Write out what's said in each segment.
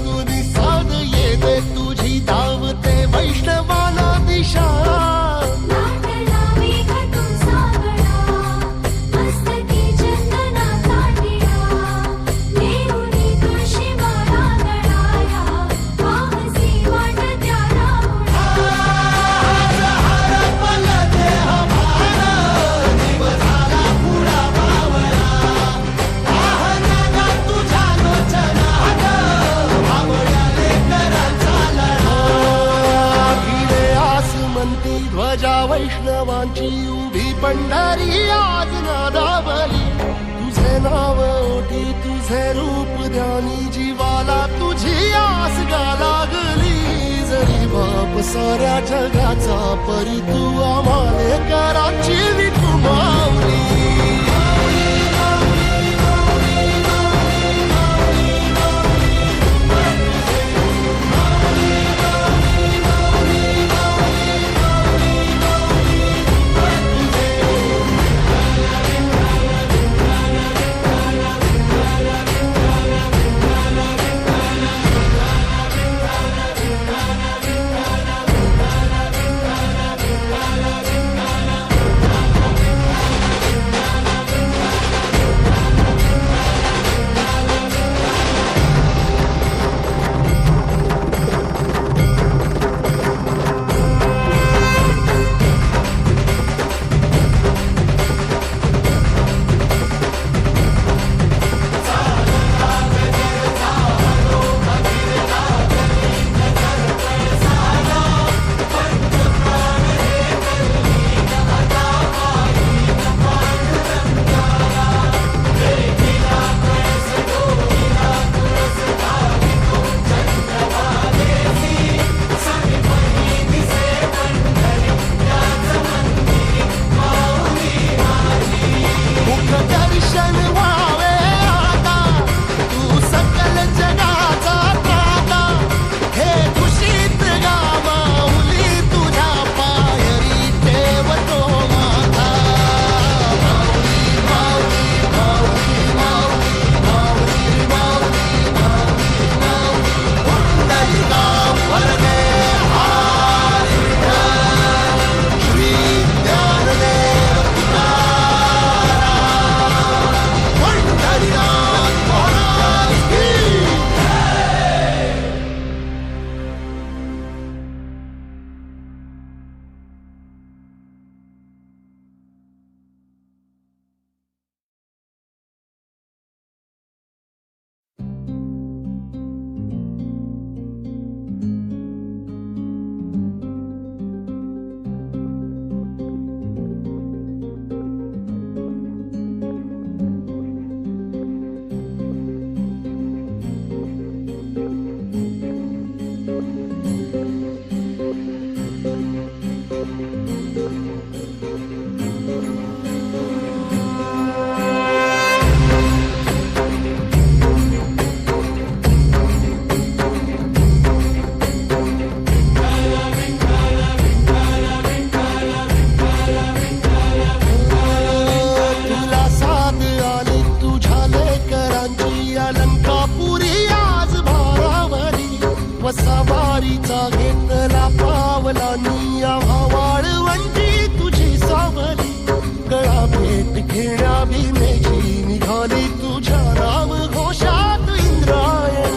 परतून साध येते तुझी धावते वैष्णवाला दिशा ध्वजा वैष्णवांची उभी पंढरी आज नादावली तुझे नाव ओटी तुझे रूप ध्यानी जीवाला तुझी आस गा लागली जरी बाप साऱ्या जगाचा परी तू आम्हाले कराची विठू माऊली सवारीचा घेतला पावला निया वाळवंटी तुझी सावली गळा भेट घेण्या भीमेची निघाली तुझ्या नाम घोषात इंद्रायणी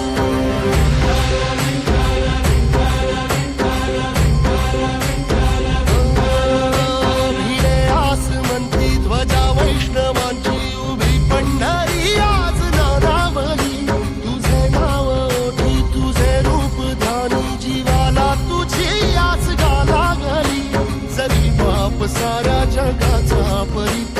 भिडे आसमंती ध्वजा वैष्णवांची उभी पंढरी आज नादावली तुझे नाव ओठी तुझे रूप ध्यानी जीवाला तुझी आस गा लागली जरी बाप साऱ्या जगाचा परी